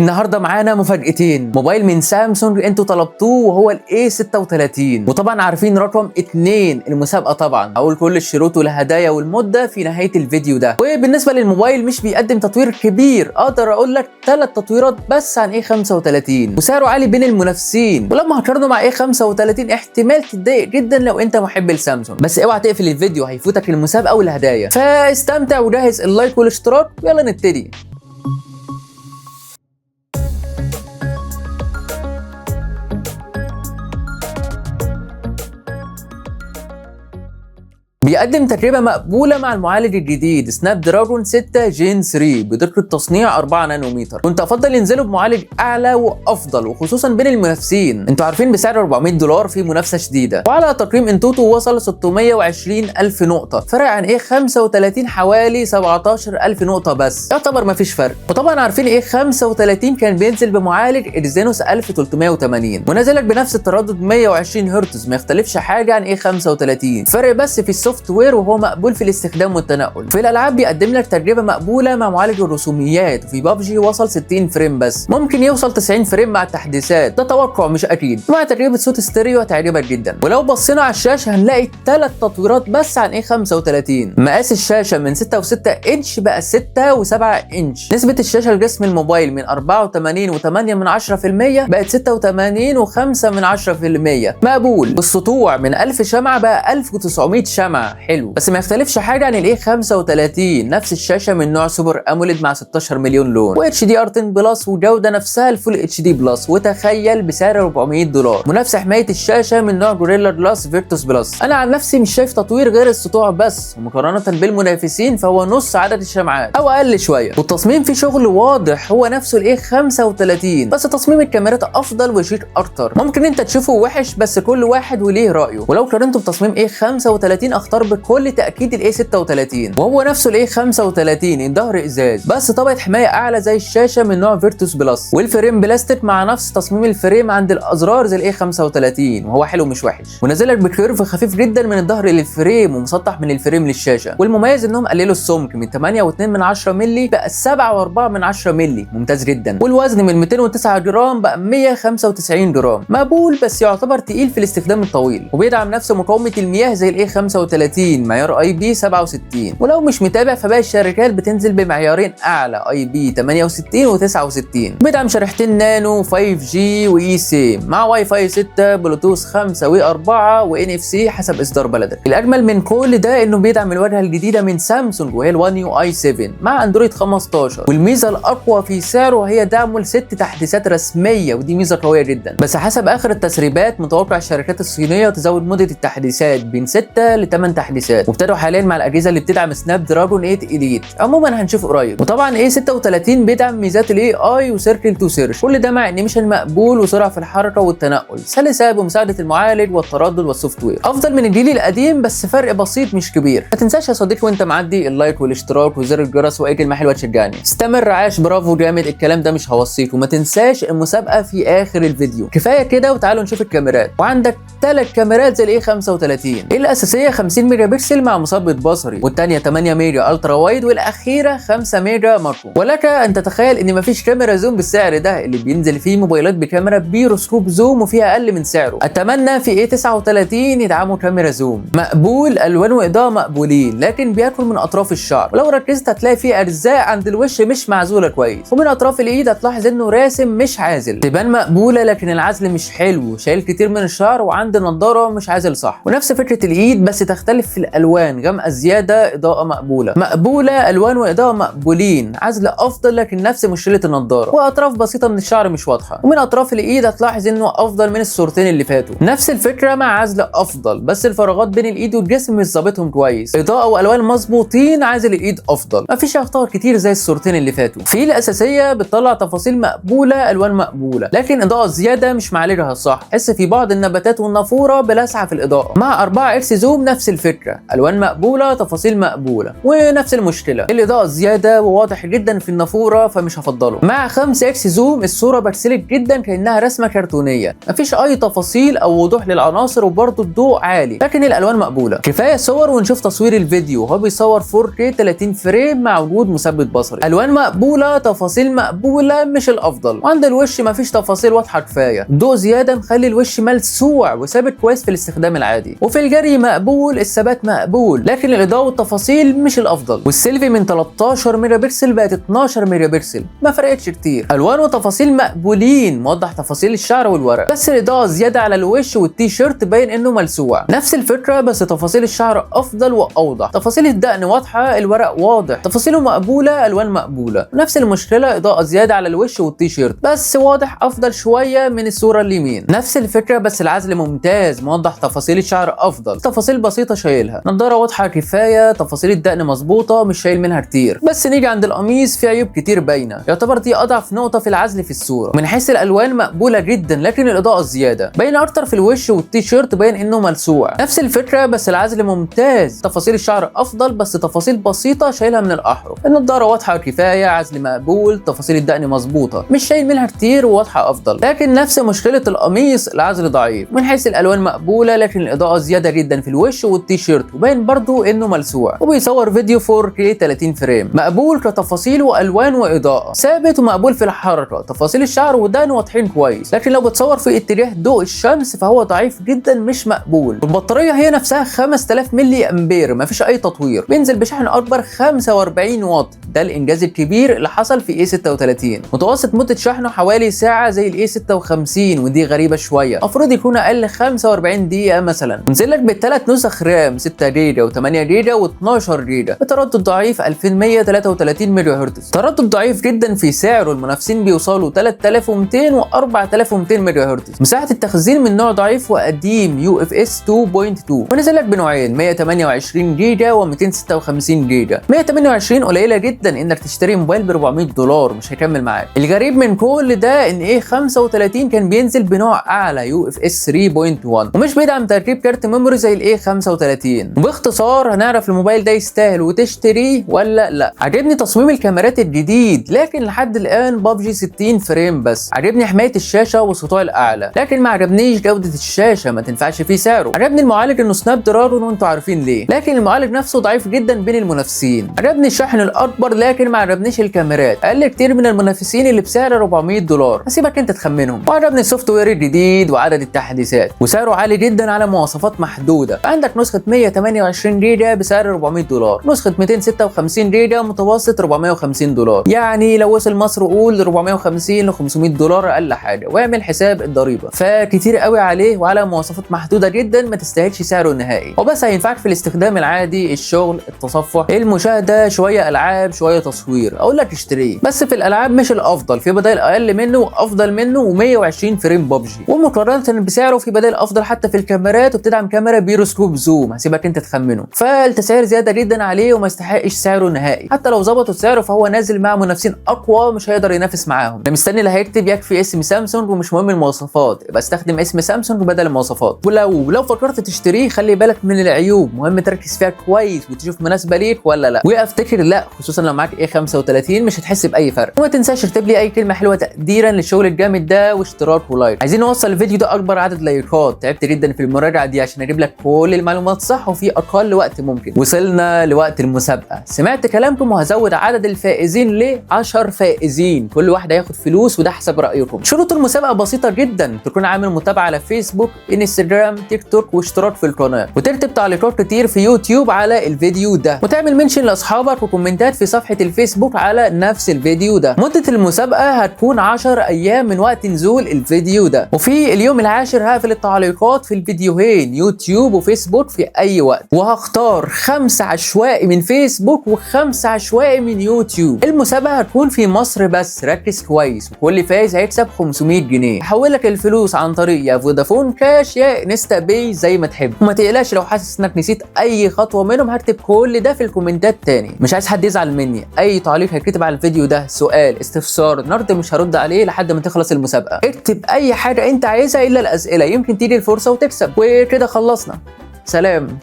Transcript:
النهارده معانا مفاجأتين، موبايل من سامسونج انتوا طلبتوه وهو الاي 36، وطبعا عارفين رقم 2 المسابقه. طبعا هقول كل الشروط والهدايا والمده في نهايه الفيديو ده. وبالنسبه للموبايل مش بيقدم تطوير كبير، اقدر اقول لك 3 تطويرات بس عن اي 35 وسعره عالي بين المنافسين، ولما هقارنه مع اي 35 احتمال تتضايق جدا لو انت محب لسامسونج، بس اوعى تقفل الفيديو هيفوتك المسابقه والهدايا. فاستمتع وجهز اللايك والاشتراك ويلا نبتدي. بيقدم تجربة مقبولة مع المعالج الجديد سناب دراجون 6 جين 3 بدقة تصنيع 4 نانومتر. كنت افضل ينزلوا بمعالج اعلى وافضل، وخصوصا بين المنافسين. انتوا عارفين بسعر $400 في منافسة شديدة، وعلى تقييم انتوتو وصل 620 الف نقطة، فرق عن ايه 35 حوالي 17 الف نقطة بس، يعتبر مفيش فرق. وطبعا عارفين ايه 35 كان بينزل بمعالج ادرينوس 1380 ونزلك بنفس التردد 120 هرتز، ما يختلفش حاجة عن ايه 35، فرق بس في السوفت وير وهو مقبول في الاستخدام والتنقل. في الالعاب بيقدم لك تجربه مقبوله مع معالج الرسوميات، وفي بابجي وصل 60 فريم بس، ممكن يوصل 90 فريم مع التحديثات، ده توقع مش اكيد. مع تجربه صوت ستيريو هتعجبك جدا. ولو بصينا على الشاشه هنلاقي 3 تطويرات بس عن ايه 35. مقاس الشاشه من 6.6 انش بقى 6.7 انش، نسبه الشاشه لجسم الموبايل من 84.8% بقت 86.5%، مقبول. والسطوع من 1000 شمعه بقى 1900 شمعه، حلو. بس ما يختلفش حاجه عن الاي 35، نفس الشاشه من نوع سوبر اموليد مع 16 مليون لون، و اتش دي ار 10 بلس، وجوده نفسها الفول اتش دي بلس، وتخيل بسعر $400. ونفس حمايه الشاشه من نوع جوريلا جلاس فيرتوس بلس. انا عن نفسي مش شايف تطوير غير السطوع بس، ومقارنه بالمنافسين فهو نص عدد الشمعات او اقل شويه. والتصميم فيه شغل واضح، هو نفسه الاي 35 بس تصميم الكاميرات افضل وشيك اكتر. ممكن انت تشوفه وحش، بس كل واحد وليه رايه. ولو قارنته بتصميم اي 35 اختار بكل تاكيد الاي 36، وهو نفسه الاي 35. الظهر ازاز بس طبقه حمايه اعلى زي الشاشه من نوع فيرتوس بلس، والفريم بلاستيك مع نفس تصميم الفريم عند الازرار زي الاي 35، وهو حلو مش وحش. ونازلك بكيرف خفيف جدا من الظهر للفريم ومسطح من الفريم للشاشه. والمميز انهم قللوا السمك من 8.2 مللي بقى 7.4 مللي، ممتاز جدا. والوزن من 209 جرام بقى 195 جرام، مقبول بس يعتبر تقيل في الاستخدام الطويل. وبيدعم نفس مقاومه المياه زي الاي 35 معيار اي بي 67. ولو مش متابع فباقي الشركات بتنزل بمعيارين اعلى اي بي 68 و69. بيدعم شريحتين نانو 5G واي سيم مع واي فاي 6 بلوتوث 5 و4 وان اف سي حسب اصدار بلدك. الاجمل من كل ده انه بيدعم الواجهه الجديده من سامسونج وهي الوان يو اي 7 مع اندرويد 15. والميزه الاقوى في سعره هي دعمه ل6 تحديثات رسميه، ودي ميزه قويه جدا. بس حسب اخر التسريبات متوقع الشركات الصينيه تزود مده التحديثات بين 6 ل 8 تحديثات، وابتدوا حاليا مع الاجهزه اللي بتدعم سناب دراجون 8 اليت. عموما هنشوف قريب. وطبعا اي 36 بيدعم ميزات الاي اي وسيركل تو سيرش، كل ده مع انيميشن مقبول وسرعه في الحركه والتنقل سلسه بمساعده المعالج والتردد والسوفت وير، افضل من الجيل القديم بس فرق بسيط مش كبير. ما تنساش يا صديقي وانت معدي اللايك والاشتراك وزر الجرس واي كلمه حلوه تشجعني. استمر، عاش، برافو، جامد، الكلام ده مش هوصيك. وما تنساش المسابقه في اخر الفيديو. كفايه كده وتعالوا نشوف الكاميرات. وعندك 3 كاميرات زي الاي 35. الاساسيه 50 ميجا بكسل مع مثبت بصري، والثانيه 8 ميجا الترا وايد، والاخيره 5 ميجا ماكرو. ولك ان تتخيل ان مفيش كاميرا زوم بالسعر ده اللي بينزل فيه موبايلات بكاميرا بيروسكوب زوم وفيها اقل من سعره. اتمنى في اي 39 يدعموا كاميرا زوم. مقبول، الوان واضاءه مقبولين، لكن بياكل من اطراف الشعر، ولو ركزت هتلاقي فيه ارزاق عند الوش مش معزوله كويس، ومن اطراف الايد هتلاحظ انه راسم مش عازل. تبان مقبوله لكن العزل مش حلو، شايل كتير من الشعر، وعند النضاره مش عازل صح. ونفس فكره الايد بس تختلف في الالوان، غامقه زياده، اضاءه مقبوله، الوان واضاءه مقبولين، عزل افضل لكن نفس مشكله النضاره، واطراف بسيطه من الشعر مش واضحه. ومن اطراف الايد هتلاحظ انه افضل من الصورتين اللي فاتوا. نفس الفكره مع عزل افضل، بس الفراغات بين الايد والجسم مش ظابطهم كويس، اضاءه والوان مظبوطين، عازل الايد افضل، مفيش اخطاء كتير زي الصورتين اللي فاتوا. في الاساسيه بتطلع تفاصيل مقبوله، الوان مقبوله، لكن اضاءه زياده مش معالجها صح، حس في بعض النباتات النافوره بلسعه في الاضاءه. مع 4 اكس زوم نفس الفكره، الوان مقبوله، تفاصيل مقبوله، ونفس المشكله الاضاءه زياده وواضح جدا في النافوره فمش هفضله. مع 5 اكس زوم الصوره بكسلت جدا كانها رسمه كرتونيه، مفيش اي تفاصيل او وضوح للعناصر وبرده الضوء عالي، لكن الالوان مقبوله. كفايه صور ونشوف تصوير الفيديو وهو بيصور 4K 30 فريم مع وجود مثبت بصري. الوان مقبوله، تفاصيل مقبوله، مش الافضل. وعند الوش مفيش تفاصيل واضحه كفايه، ضوء زياده مخلي الوش ملسوع وثابت كويس في الاستخدام العادي. وفي الجري مقبول، الثبات مقبول، لكن الاضاءه والتفاصيل مش الافضل. والسيلفي من 13 ميجا بكسل بقت 12 ميجا بكسل، ما فرقتش كتير. الوان وتفاصيل مقبولين، موضح تفاصيل الشعر والورق، بس الاضاءه زياده على الوش والتي شيرت باين انه ملسوع. نفس الفكره بس تفاصيل الشعر افضل واوضح، تفاصيل الدقن واضحه، الورق واضح، تفاصيله مقبوله، الوان مقبوله. نفس المشكله، اضاءه زياده على الوش والتي شيرت بس واضح افضل شويه من الصوره اليمين. نفس الفكره بس العزل ممتاز، موضح تفاصيل الشعر افضل، تفاصيل بسيطه شايلها، نضاره واضحه كفايه، تفاصيل الدقن مظبوطه مش شايل منها كتير. بس نيجي عند القميص في عيوب كتير باينه، يعتبر دي اضعف نقطه في العزل في الصوره. من حيث الالوان مقبوله جدا، لكن الاضاءه الزياده باينه اكتر في الوش والتي شيرت باين انه ملسوع. نفس الفكره بس العزل ممتاز، تفاصيل الشعر افضل بس تفاصيل بسيطه شايلها من الاحرف. النضاره واضحه كفايه، عزل مقبول، تفاصيل الدقن مظبوطه مش شايل منها كتير وواضحه افضل. لكن نفس مشكله القميص، العزل ضعيف. من حيث الالوان مقبوله، لكن الاضاءه زياده جدا في الوش والتي شيرت وباين برضو انه ملسوع. وبيصور فيديو 4K 30 فريم، مقبول كتفاصيل والوان واضاءه، ثابت ومقبول في الحركه، تفاصيل الشعر والدقن واضحين كويس. لكن لو بتصور في اتجاه ضوء الشمس فهو ضعيف جدا مش مقبول. البطاريه هي نفسها 5000 ملي امبير، مفيش اي تطوير، بينزل بشحن اكبر 45 واط، ده الانجاز الكبير اللي حصل في A36. متوسط مده شحنه حوالي ساعه زي ال A56 ودي غريبه شويه، المفروض يكون اقل 45 دقيقه مثلا. نزل لك بالثلاث نسخ رام 6 جيجا و8 جيجا و12 جيجا بتردد ضعيف 2133 ميجا هرتز، تردد ضعيف جدا في سعره، المنافسين بيوصلوا 3200 و4200 ميجا هرتز. مساحه التخزين من نوع ضعيف وقديم UFS 2.2، ونزل لك بنوعين 128 جيجا و256 جيجا. 128 قليله جدا انك تشتري موبايل ب $400 مش هيكمل معاك. الغريب من كل ده ان A35 كان بينزل بنوع اعلى UFS 3.1 ومش بيدعم تركيب كارت ميموري زي ال A35. وباختصار هنعرف الموبايل ده يستاهل وتشتريه ولا لا. عجبني تصميم الكاميرات الجديد، لكن لحد الان ببجي 60 فريم بس. عجبني حمايه الشاشه والسطوع الاعلى، لكن ما عجبنيش جوده الشاشه، ما تنفعش فيه سعره. عجبني المعالج انه سناب دراجون وانتوا عارفين ليه، لكن المعالج نفسه ضعيف جدا بين المنافسين. عجبني الشحن الاكبر، لكن ما عجبنيش الكاميرات، اقل كتير من المنافسين اللي بسعر $400. هسيبك انت تخمنهم. وعجبني السوفت وير الجديد وعدد التحديثات، وسعره عالي جدا على مواصفات محدوده. عندك نسخه 128 جيجا بسعر $400، نسخه 256 جيجا متوسط $450. يعني لو وصل مصر قول 450 ل $500 اقل حاجه، واعمل حساب الضريبه. فكتير قوي عليه وعلى مواصفات محدوده جدا، ما تستاهلش سعره النهائي. وبس هينفعك في الاستخدام العادي، الشغل، التصفح، المشاهده، شويه العاب، شويه تصوير، اقول لك اشتريه. بس في الالعاب مش الافضل، في بدائل اقل منه وافضل منه و120 فريم ببجي. ومقارنه بسعره في بدائل افضل حتى في الكاميرات، وبتدعم كاميرا بيروسكوب زوم. هسيبك انت تخمنه. فالتسعير زياده جدا عليه وما يستحقش سعره نهائي. حتى لو ظبطوا سعره فهو نازل مع منافسين اقوى مش هيقدر ينافس معاهم. انا مستني اللي هيكتب يكفي اسم سامسونج ومش مهم المواصفات، يبقى استخدم اسم سامسونج بدل المواصفات. ولو فكرت تشتريه خلي بالك من العيوب، مهم تركز فيها كويس وتشوف مناسبه ليك ولا لا. وافتكر لا، خصوصا لو معاك A35 مش هتحس باي فرق. وما تنساش تكتب لي اي كلمه حلوه تقديرا للشغل الجامد ده، واشتراك ولايك. عايزين نوصل الفيديو ده اكبر عدد لايكات. تعبت جدا في المراجعه دي عشان اجيب لك كل المعلومات صح وفي اقل وقت ممكن. وصلنا لوقت المسابقه. سمعت كلامكم وهزود عدد الفائزين ل 10 فائزين، كل واحد هياخد فلوس وده حسب رايكم. شروط المسابقه بسيطه جدا، تكون عامل متابعه على فيسبوك، انستجرام، تيك توك، واشتراك في القناه، وتكتب تعليقات كتير في يوتيوب على الفيديو ده، وتعمل منشن لاصحابك وكومنتات في صفحه الفيسبوك على نفس الفيديو ده. مده المسابقه هتكون 10 ايام من وقت نزول الفيديو ده، وفي اليوم العاشر هقفل التعليقات في الفيديوهين يوتيوب وفيسبوك في اي وقت، وهختار 5 عشوائي من فيسبوك و5 عشوائي من يوتيوب. المسابقه هتكون في مصر بس، ركز كويس، وكل فايز هيكسب 500 جنيه. هحولك الفلوس عن طريق يا فودافون كاش يا انستا باي زي ما تحب. وما تقلقش لو حاسس انك نسيت اي خطوه منهم، هكتب كل ده في الكومنتات تاني. مش عايز حد يزعل مني، اي تعليق هيتكتب على الفيديو ده، سؤال، استفسار، النهارده مش هرد عليه لحد ما تخلص المسابقه. اكتب اي حاجه انت عايزها الا الاسئله، يمكن ممكن تيجي الفرصه وتكسب. وكده خلصنا، سلام.